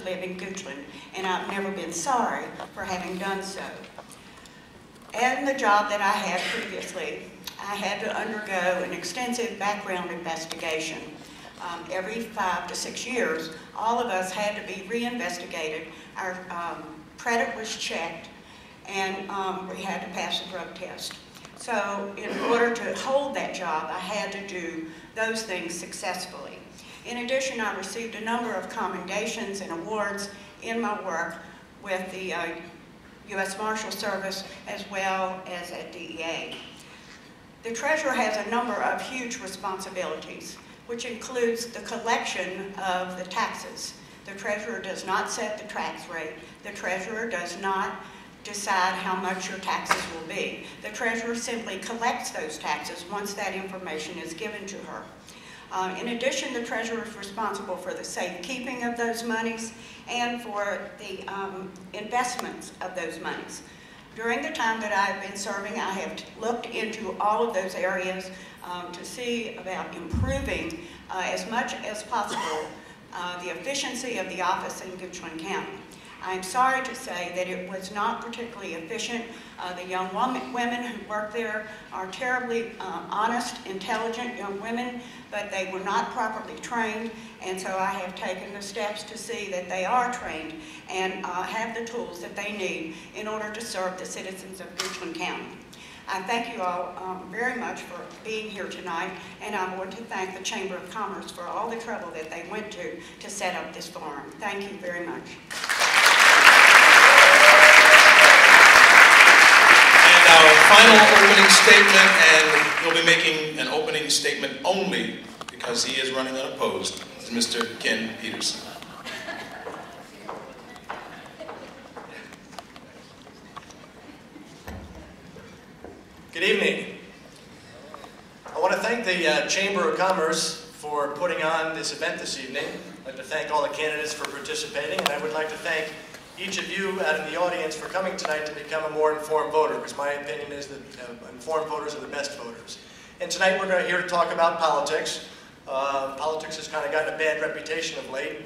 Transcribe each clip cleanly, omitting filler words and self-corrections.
live in Goochland, and I've never been sorry for having done so. In the job that I had previously, I had to undergo an extensive background investigation. Every 5 to 6 years, all of us had to be reinvestigated. Our credit was checked, and we had to pass a drug test. So in order to hold that job, I had to do those things successfully. In addition, I received a number of commendations and awards in my work with the U.S. Marshal Service as well as at DEA. The Treasurer has a number of huge responsibilities, which includes the collection of the taxes. The Treasurer does not set the tax rate. The Treasurer does not decide how much your taxes will be. The Treasurer simply collects those taxes once that information is given to her. In addition, the Treasurer is responsible for the safekeeping of those monies and for the investments of those monies. During the time that I've been serving, I have looked into all of those areas to see about improving as much as possible the efficiency of the office in Goochland County. I'm sorry to say that it was not particularly efficient. The young women who work there are terribly honest, intelligent young women, but they were not properly trained, and so I have taken the steps to see that they are trained and have the tools that they need in order to serve the citizens of Goochland County. I thank you all very much for being here tonight, and I want to thank the Chamber of Commerce for all the trouble that they went to set up this forum. Thank you very much. And our final opening statement, and he'll be making an opening statement only because he is running unopposed, is Mr. Ken Peterson. Good evening. I want to thank the Chamber of Commerce for putting on this event this evening. I'd like to thank all the candidates for participating, and I would like to thank each of you out in the audience for coming tonight to become a more informed voter, because my opinion is that informed voters are the best voters. And tonight we're here to talk about politics. Politics has kind of gotten a bad reputation of late,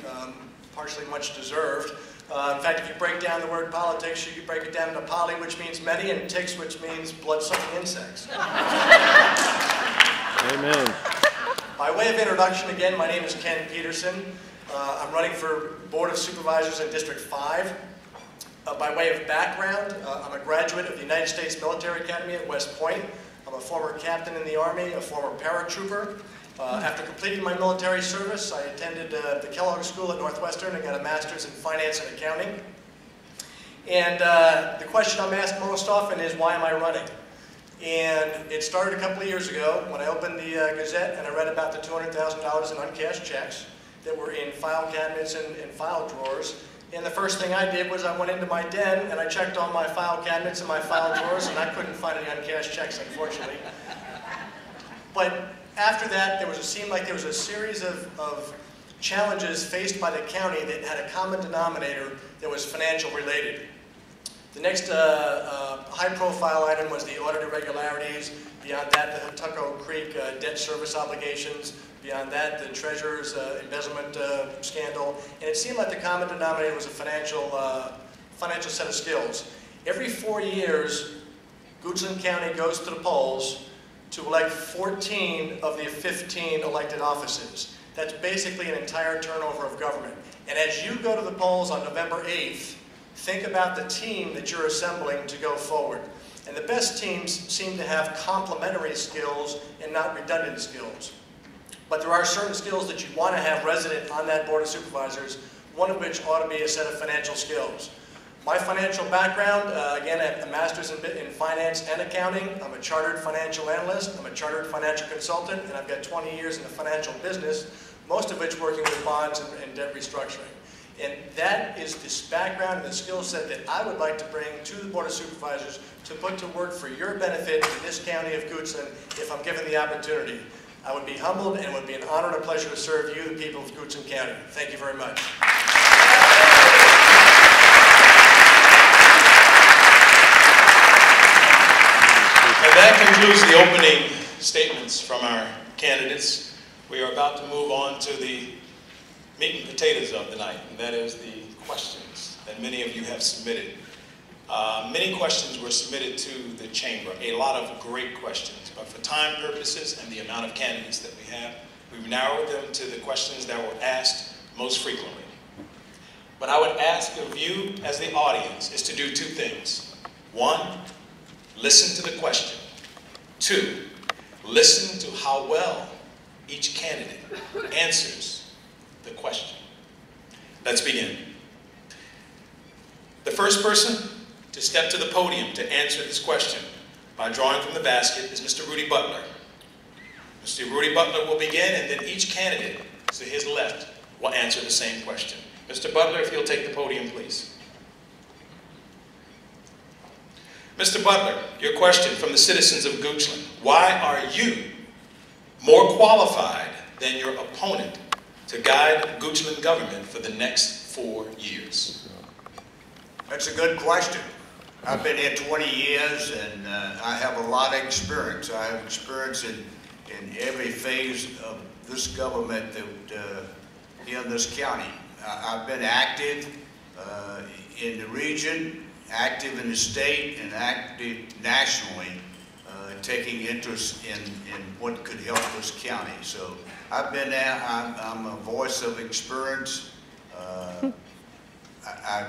partially much deserved. In fact, if you break down the word politics, you can break it down into poly, which means many, and ticks, which means blood-sucking insects. Amen. By way of introduction, again, my name is Ken Peterson. I'm running for Board of Supervisors in District 5. By way of background, I'm a graduate of the United States Military Academy at West Point. I'm a former captain in the Army, a former paratrooper. After completing my military service, I attended the Kellogg School at Northwestern and got a master's in finance and accounting. And the question I'm asked most often is, why am I running? And it started a couple of years ago when I opened the Gazette and I read about the $200,000 in uncashed checks that were in file cabinets and file drawers. And the first thing I did was I went into my den and I checked all my file cabinets and my file drawers, and I couldn't find any uncashed checks, unfortunately. But after that, it seemed like there was a series of challenges faced by the county that had a common denominator that was financial related. The next high-profile item was the audit irregularities. Beyond that, the Tucko Creek debt service obligations. Beyond that, the treasurer's embezzlement scandal. And it seemed like the common denominator was a financial set of skills. Every 4 years, Goochland County goes to the polls to elect 14 of the 15 elected offices. That's basically an entire turnover of government. And as you go to the polls on November 8th, think about the team that you're assembling to go forward. And the best teams seem to have complementary skills and not redundant skills. But there are certain skills that you want to have resident on that Board of Supervisors, one of which ought to be a set of financial skills. My financial background, again, I have a master's in finance and accounting. I'm a chartered financial analyst. I'm a chartered financial consultant, and I've got 20 years in the financial business, most of which working with bonds and debt restructuring. And that is this background and the skill set that I would like to bring to the Board of Supervisors to put to work for your benefit in this county of Goochland if I'm given the opportunity. I would be humbled, and it would be an honor and a pleasure to serve you, the people of Goochland County. Thank you very much. And that concludes the opening statements from our candidates. We are about to move on to the meat and potatoes of the night, and that is the questions that many of you have submitted. Many questions were submitted to the chamber, a lot of great questions, but for time purposes and the amount of candidates that we have, we've narrowed them to the questions that were asked most frequently. What I would ask of you as the audience is to do two things. One, listen to the question. Two, listen to how well each candidate answers the question. Let's begin. The first person to step to the podium to answer this question by drawing from the basket is Mr. Rudy Butler. Mr. Rudy Butler will begin, and then each candidate to his left will answer the same question. Mr. Butler, if you'll take the podium, please. Mr. Butler, your question from the citizens of Goochland. Why are you more qualified than your opponent to guide Goochland government for the next 4 years? That's a good question. I've been here 20 years and I have a lot of experience. I have experience in every phase of this government that here in this county. I've been active in the region, active in the state, and active nationally, taking interest in what could help this county. So I've been there. I'm a voice of experience. I've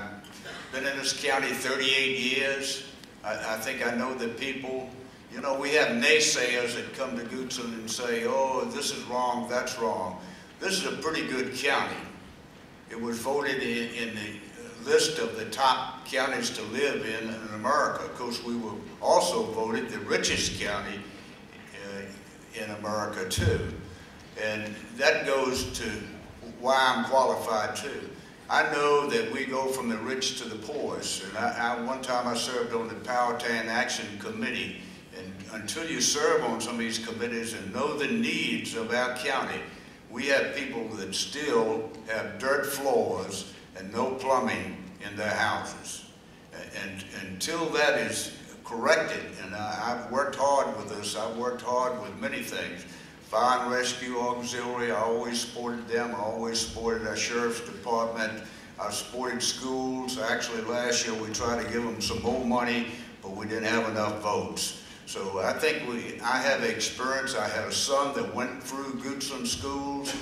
been in this county 38 years. I think I know the people. You know, we have naysayers that come to Goochland and say, oh, this is wrong, that's wrong. This is a pretty good county. It was voted in the list of the top counties to live in America. Of course, we were also voted the richest county in America, too. And that goes to why I'm qualified, too. I know that we go from the rich to the poorest. And one time I served on the Powhatan Action Committee. And until you serve on some of these committees and know the needs of our county, we have people that still have dirt floors and no plumbing in their houses. And until that is corrected, and I've worked hard with this, I've worked hard with many things. Fire and Rescue Auxiliary, I always supported them. I always supported our Sheriff's Department. I supported schools. Actually, last year we tried to give them some more money, but we didn't have enough votes. So I think I have experience. I had a son that went through Goochland schools,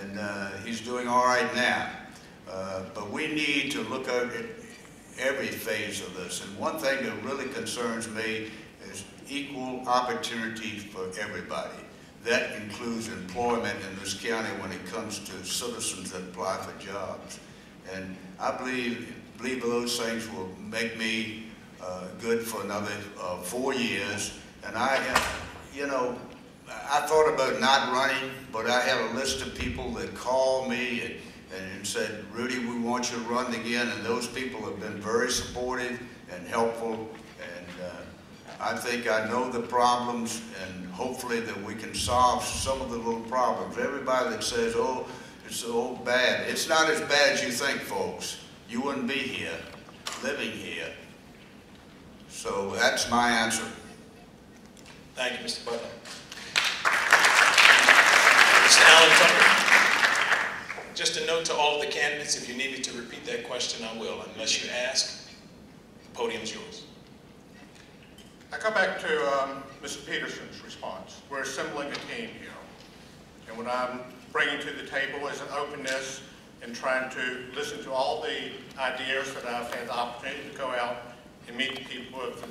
and he's doing all right now. But we need to look at every phase of this. And one thing that really concerns me is equal opportunity for everybody. That includes employment in this county when it comes to citizens that apply for jobs. And I believe those things will make me good for another 4 years. And I thought about not running, but I have a list of people that called me and said, Rudy, we want you to run again. And those people have been very supportive and helpful. I think I know the problems, and hopefully that we can solve some of the little problems. Everybody that says, oh, it's so bad. It's not as bad as you think, folks. You wouldn't be here, living here. So that's my answer. Thank you, Mr. Butler. Mr. Allen Tucker, just a note to all of the candidates, if you need me to repeat that question, I will. Unless you ask, the podium's yours. I go back to Mr. Peterson's response. We're assembling a team here. And what I'm bringing to the table is an openness and trying to listen to all the ideas that I've had the opportunity to go out and meet the people of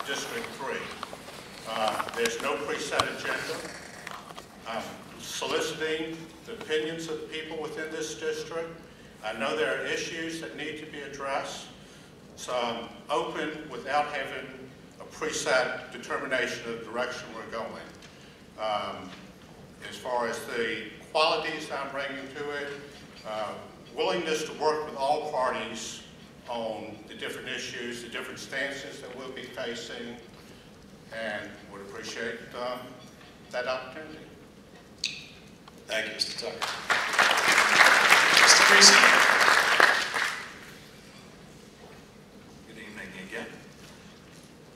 District 3. There's no preset agenda. I'm soliciting the opinions of the people within this district. I know there are issues that need to be addressed. So I'm open without having a preset determination of the direction we're going. As far as the qualities I'm bringing to it, willingness to work with all parties on the different issues, the different stances that we'll be facing, and would appreciate that opportunity. Thank you, Mr. Tucker. Mr. Creasy. Good evening again.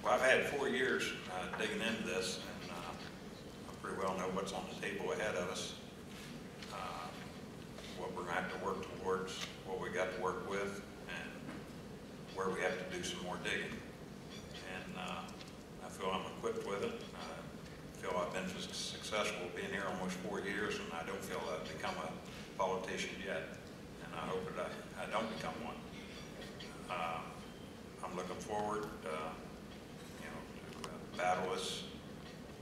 Well, I've had 4 years digging into this, and I pretty well know what's on the table ahead of us, what we're going to have to work towards, what we got to work work with and where we have to do some more digging. And I feel I'm equipped with it. I feel I've been successful being here almost 4 years, and I don't feel I've become a politician yet. And I hope that I don't become one. I'm looking forward, to battle us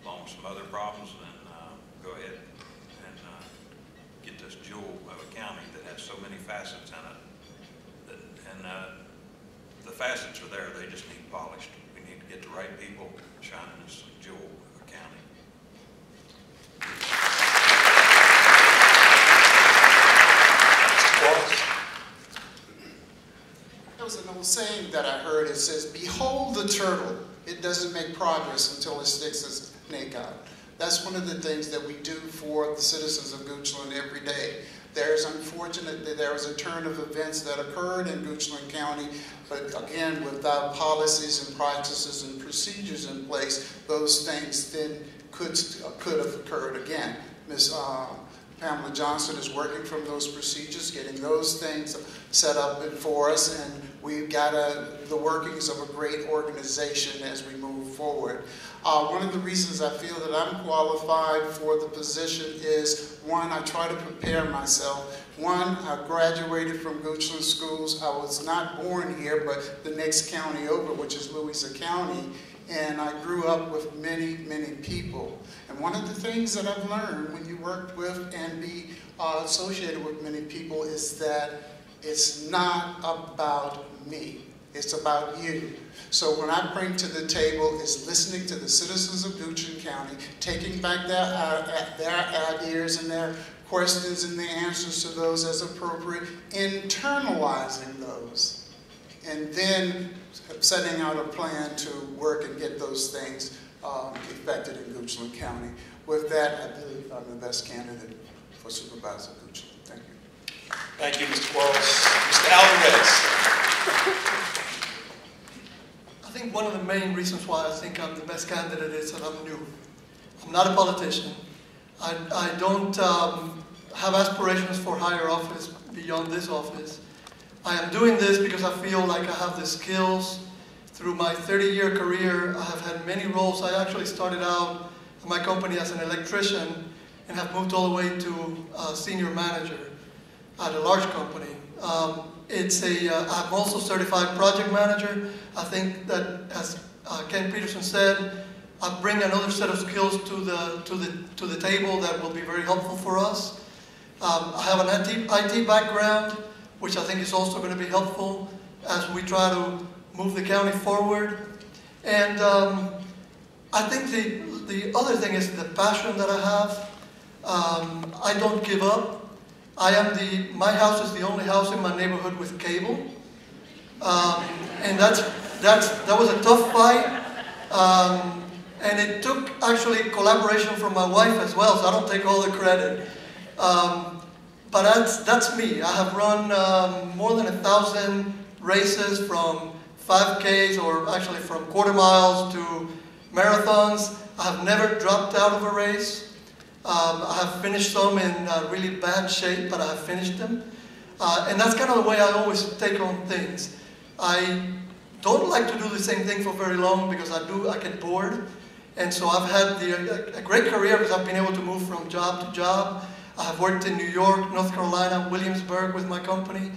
along with some other problems and go ahead and get this jewel of a county that has so many facets in it. The facets are there, they just need polished. We need to get the right people shining this jewel of a county. There was an old saying that I heard. It says, "Behold the turtle. It doesn't make progress until it sticks its neck out." That's one of the things that we do for the citizens of Goochland every day. There's unfortunately, there was a turn of events that occurred in Goochland County, but again, without policies and practices and procedures in place, those things then could have occurred again. Ms. Pamela Johnson is working from those procedures, getting those things set up for us, and we've got the workings of a great organization as we move forward. One of the reasons I feel that I'm qualified for the position is, one, I try to prepare myself. One, I graduated from Goochland schools. I was not born here, but the next county over, which is Louisa County, and I grew up with many, many people. And one of the things that I've learned when you work with and be associated with many people is that it's not about me. It's about you. So what I bring to the table is listening to the citizens of Goochland County, taking back their ideas and their questions and the answers to those as appropriate, internalizing those, and then setting out a plan to work and get those things effected in Goochland County. With that, I believe I'm the best candidate for Supervisor Goochland. Thank you. Thank you, Mr. Quarles. Mr. Alvarez. I think one of the main reasons why I think I'm the best candidate is that I'm new. I'm not a politician. I don't have aspirations for higher office beyond this office. I am doing this because I feel like I have the skills. Through my 30-year career, I have had many roles. I actually started out in my company as an electrician and have moved all the way to senior manager at a large company. I'm also certified project manager. I think that, as Ken Peterson said, I bring another set of skills to the table that will be very helpful for us. I have an IT background, which I think is also going to be helpful as we try to move the county forward. And I think the other thing is the passion that I have. I don't give up. My house is the only house in my neighborhood with cable. And that was a tough fight. And it took actually collaboration from my wife as well, so I don't take all the credit. But that's me. I have run more than 1,000 races, from 5Ks, or actually from quarter miles to marathons. I have never dropped out of a race. I have finished some in really bad shape, but I have finished them. And that's kind of the way I always take on things. I don't like to do the same thing for very long because I get bored. And so I've had a great career because I've been able to move from job to job. I have worked in New York, North Carolina, Williamsburg with my company.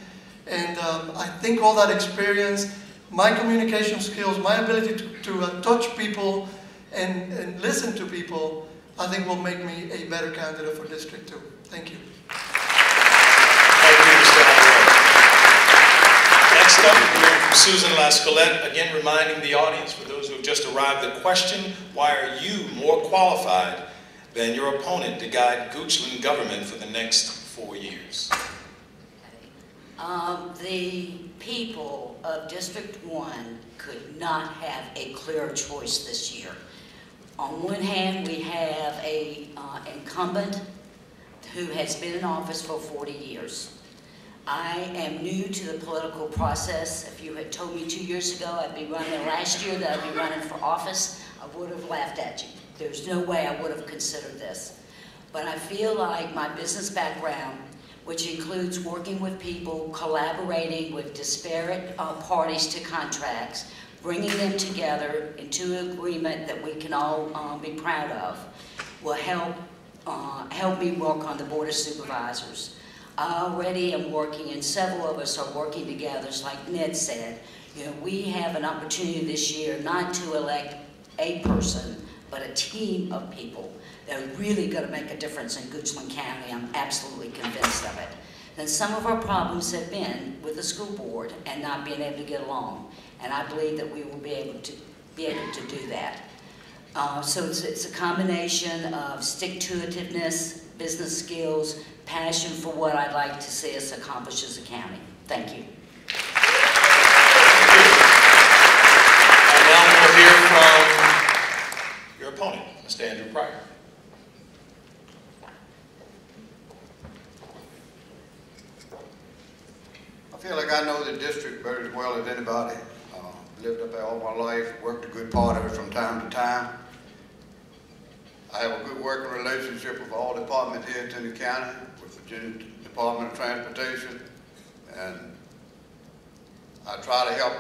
And I think all that experience, my communication skills, my ability to touch people and listen to people, I think will make me a better candidate for District 2. Thank you. Thank you, Mr. Alvarez. Next up, we hear from Susan Lascolette, again reminding the audience, for those who have just arrived, the question: why are you more qualified than your opponent to guide Goochland government for the next 4 years? The people of District 1 could not have a clearer choice this year. On one hand, we have an incumbent who has been in office for 40 years. I am new to the political process. If you had told me 2 years ago I'd be running last year that I'd be running for office, I would have laughed at you. There's no way I would have considered this. But I feel like my business background, which includes working with people, collaborating with disparate parties to contracts, bringing them together into an agreement that we can all be proud of, will help me work on the Board of Supervisors. I already am working, and several of us are working together, like Ned said. You know, we have an opportunity this year not to elect a person, but a team of people that are really going to make a difference in Goochland County. I'm absolutely convinced of it. And some of our problems have been with the school board and not being able to get along. And I believe that we will be able to do that. So it's a combination of stick-to-itiveness, business skills, passion for what I'd like to see us accomplish as a county. Thank you. And now we'll hear from your opponent, Mr. Andrew Pryor. I feel like I know the district very as well as anybody. Lived up there all my life, worked a good part of it from time to time. I have a good working relationship with all department heads in the county, with the Virginia Department of Transportation, and I try to help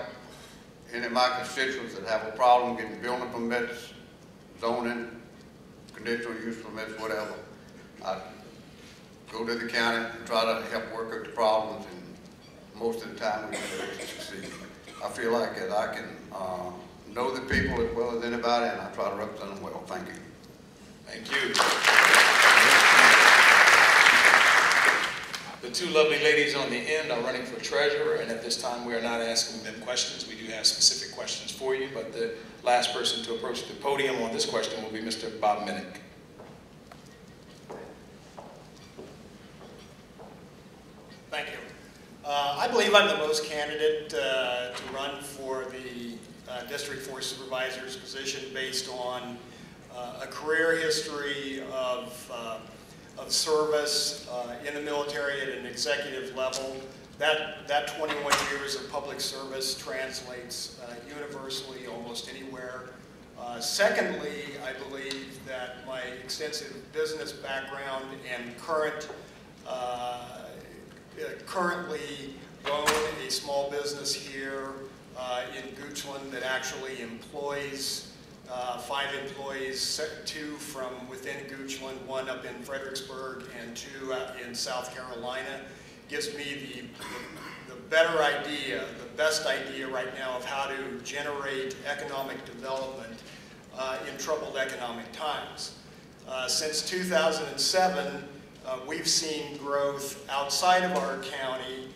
any of my constituents that have a problem getting building permits, zoning, conditional use permits, whatever. I go to the county and try to help work out the problems, and most of the time we succeed. I feel like that I can know the people as well as anybody, and I try to represent them well. Thank you. Thank you. The two lovely ladies on the end are running for treasurer, and at this time we are not asking them questions. We do have specific questions for you, but the last person to approach the podium on this question will be Mr. Bob Minnick. Thank you. I believe I'm the most candidate to run for the District 4 Supervisor's position based on a career history of service in the military at an executive level. That 21 years of public service translates universally almost anywhere. Secondly, I believe that my extensive business background and currently own a small business here in Goochland that actually employs 5 employees, 2 from within Goochland, 1 up in Fredericksburg and 2 out in South Carolina. Gives me the better idea, the best idea right now of how to generate economic development in troubled economic times. Since 2007, we've seen growth outside of our county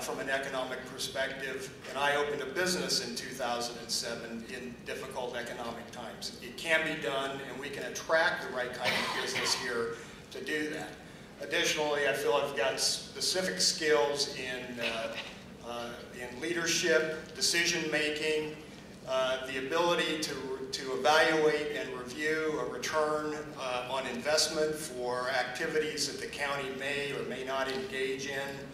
from an economic perspective, and I opened a business in 2007 in difficult economic times. It can be done, and we can attract the right kind of business here to do that. Additionally, I feel I've got specific skills in leadership, decision-making, the ability to evaluate and review a return on investment for activities that the county may or may not engage in.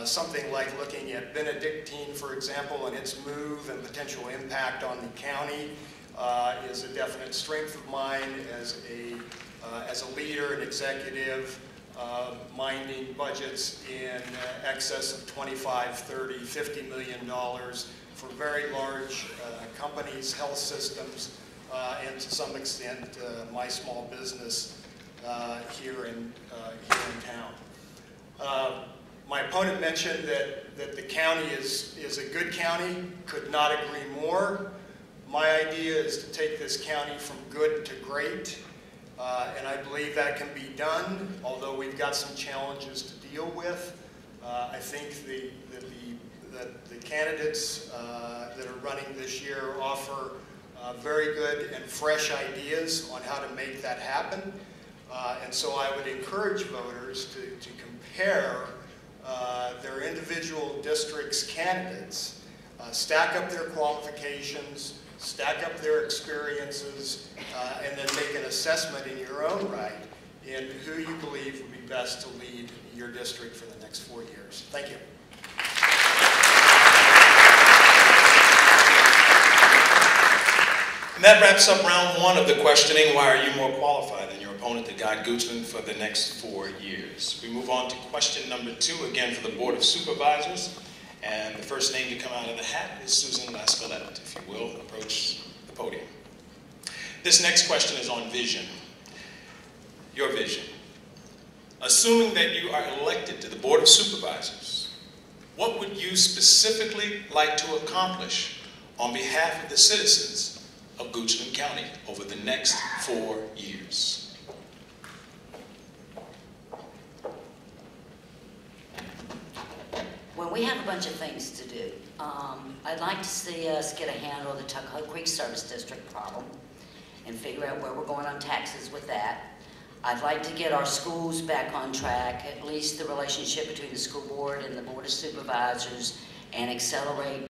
Something like looking at Benedictine, for example, and its move and potential impact on the county is a definite strength of mine as a leader and executive, minding budgets in excess of $25, $30, $50 million for very large companies, health systems, and to some extent my small business here in town. My opponent mentioned that the county is a good county. Could not agree more. My idea is to take this county from good to great, and I believe that can be done, although we've got some challenges to deal with. I think that the candidates that are running this year offer very good and fresh ideas on how to make that happen. And so I would encourage voters to compare their individual district's candidates, stack up their qualifications, stack up their experiences, and then make an assessment in your own right in who you believe would be best to lead your district for the next 4 years. Thank you. And that wraps up round 1 of the questioning. Why are you more qualified than your opponent, the guy guide Goochland for the next 4 years. We move on to question number 2, again for the Board of Supervisors. And the first name to come out of the hat is Susan Lascalette. If you will, approach the podium. This next question is on vision. Your vision. Assuming that you are elected to the Board of Supervisors, what would you specifically like to accomplish on behalf of the citizens of Goochland County over the next 4 years? Well, we have a bunch of things to do. I'd like to see us get a handle of the Tuckahoe Creek Service District problem and figure out where we're going on taxes with that. I'd like to get our schools back on track, at least the relationship between the school board and the Board of Supervisors, and accelerate